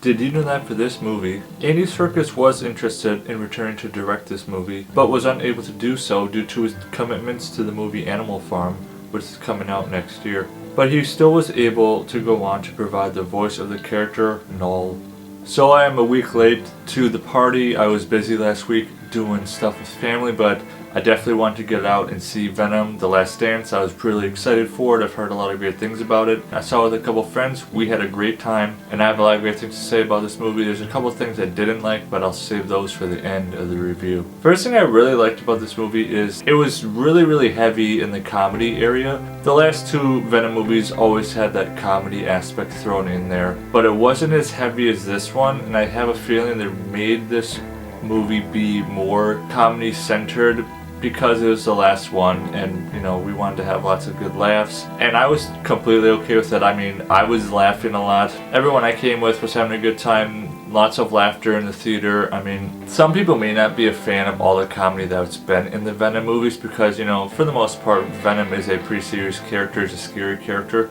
Did you know that for this movie, Andy Serkis was interested in returning to direct this movie, but was unable to do so due to his commitments to the movie Animal Farm, which is coming out next year. But he still was able to go on to provide the voice of the character Knull. So I am a week late to the party. I was busy last week doing stuff with family, but I definitely wanted to get out and see Venom: The Last Dance. I was really excited for it. I've heard a lot of great things about it. I saw it with a couple friends. We had a great time, and I have a lot of great things to say about this movie. There's a couple things I didn't like, but I'll save those for the end of the review. First thing I really liked about this movie is it was really heavy in the comedy area. The last two Venom movies always had that comedy aspect thrown in there, but it wasn't as heavy as this one, and I have a feeling they made this movie be more comedy centered because it was the last one, and we wanted to have lots of good laughs, and I was completely okay with that. I mean, I was laughing a lot. Everyone I came with was having a good time. Lots of laughter in the theater. I mean, some people may not be a fan of all the comedy that's been in the Venom movies because, for the most part, Venom is a pretty serious character, he's a scary character,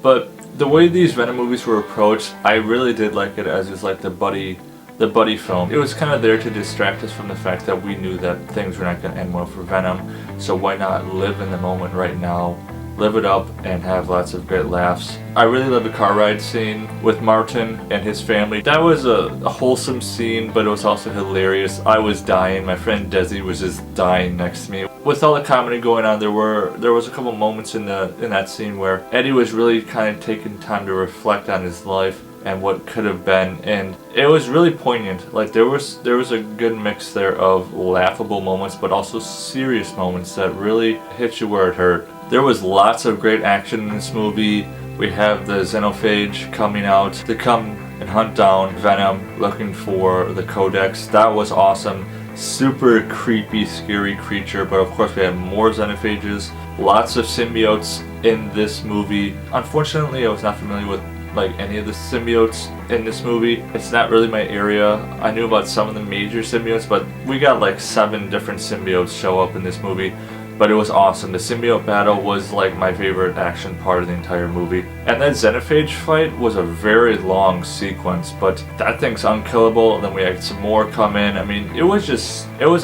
but the way these Venom movies were approached, I really did like it as just like the buddy film. It was kind of there to distract us from the fact that we knew that things were not going to end well for Venom, so why not live in the moment right now, live it up, and have lots of great laughs. I really love the car ride scene with Martin and his family. That was a wholesome scene, but it was also hilarious. I was dying. My friend Desi was just dying next to me. With all the comedy going on, there was a couple moments in that scene where Eddie was really kind of taking time to reflect on his life and what could have been, and it was really poignant. Like there was a good mix there of laughable moments but also serious moments that really hit you where it hurt. There was lots of great action in this movie. We have the xenophage coming out to come and hunt down Venom, looking for the codex. That was awesome. Super creepy, scary creature, but of course we have more xenophages. Lots of symbiotes in this movie. Unfortunately, I was not familiar with any of the symbiotes in this movie. It's not really my area. I knew about some of the major symbiotes, but we got 7 different symbiotes show up in this movie. But it was awesome. The symbiote battle was my favorite action part of the entire movie. And that xenophage fight was a very long sequence, but that thing's unkillable, and then we had some more come in. I mean, it was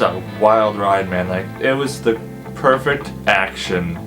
a wild ride, man. It was the perfect action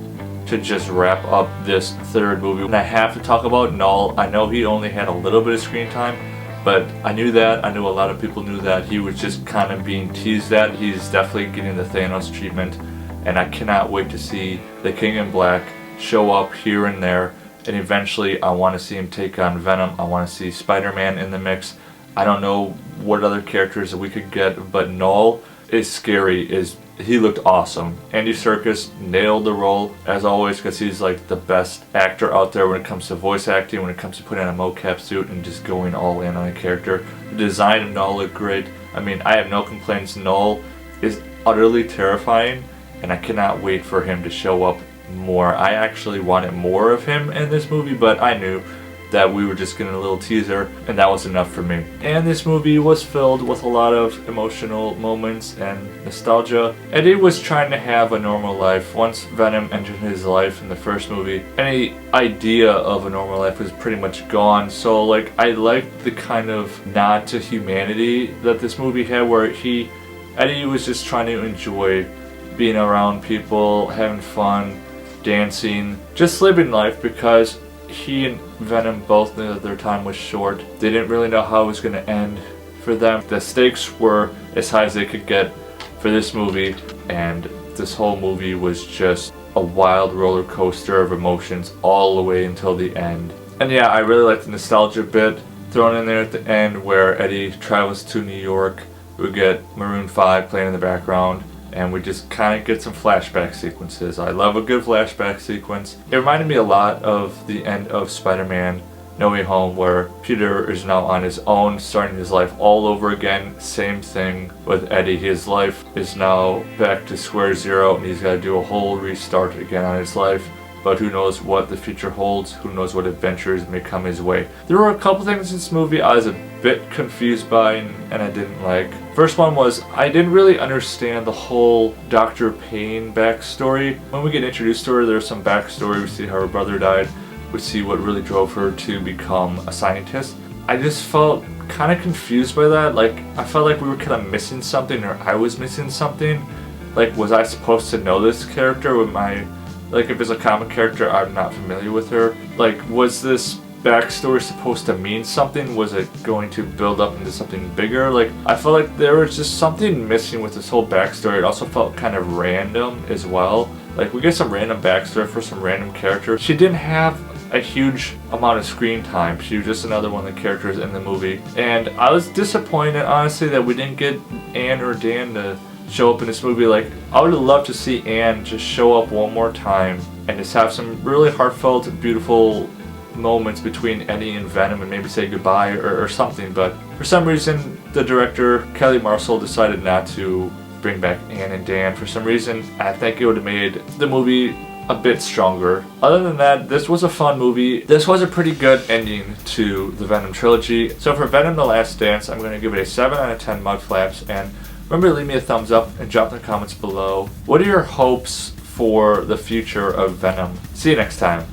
to just wrap up this third movie. And I have to talk about Knull. I know he only had a little bit of screen time, but I knew that. I knew a lot of people knew that. He was just kind of being teased at. He's definitely getting the Thanos treatment, and I cannot wait to see the King in Black show up here and there, and eventually I want to see him take on Venom. I want to see Spider-Man in the mix. I don't know what other characters that we could get, but Knull is scary. He looked awesome. Andy Serkis nailed the role, as always, because he's the best actor out there when it comes to voice acting, when it comes to putting on a mocap suit and just going all in on a character. The design of Knull looked great. I mean, I have no complaints. Knull is utterly terrifying, and I cannot wait for him to show up more. I actually wanted more of him in this movie, but I knew that we were just getting a little teaser, and that was enough for me. And this movie was filled with a lot of emotional moments and nostalgia. Eddie was trying to have a normal life. Once Venom entered his life in the first movie, any idea of a normal life was pretty much gone. So I liked the kind of nod to humanity that this movie had, where Eddie was just trying to enjoy being around people, having fun, dancing, just living life, because he and Venom both knew that their time was short. They didn't really know how it was going to end for them. The stakes were as high as they could get for this movie, and this whole movie was just a wild roller coaster of emotions all the way until the end. And yeah, I really liked the nostalgia bit thrown in there at the end, where Eddie travels to New York. We get Maroon 5 playing in the background, and we just kind of get some flashback sequences. I love a good flashback sequence. It reminded me a lot of the end of Spider-Man No Way Home, where Peter is now on his own, starting his life all over again. Same thing with Eddie. His life is now back to square zero, and he's got to do a whole restart again on his life. But who knows what the future holds, who knows what adventures may come his way. There were a couple things in this movie I was a bit confused by and I didn't like. First one was, I didn't really understand the whole Dr. Payne backstory. When we get introduced to her, there's some backstory. We see how her brother died. We see what really drove her to become a scientist. I just felt kind of confused by that. Like, I felt like we were kind of missing something, or I was missing something. Like, was I supposed to know this character? With my, like, if it's a comic character, I'm not familiar with her. Like, was this backstory supposed to mean something? Was it going to build up into something bigger? Like, I felt like there was just something missing with this whole backstory. It also felt kind of random as well. Like, we get some random backstory for some random character. She didn't have a huge amount of screen time. She was just another one of the characters in the movie. And I was disappointed, honestly, that we didn't get Anne or Dan to show up in this movie. Like, I would have loved to see Anne just show up one more time and just have some really heartfelt, beautiful moments between Eddie and Venom, and maybe say goodbye or something. But for some reason, the director, Kelly Marcel, decided not to bring back Anne and Dan. For some reason, I think it would have made the movie a bit stronger. Other than that, this was a fun movie. This was a pretty good ending to the Venom trilogy. So for Venom: The Last Dance, I'm going to give it a 7 out of 10 Mudflaps. And remember to leave me a thumbs up and drop in the comments below. What are your hopes for the future of Venom? See you next time.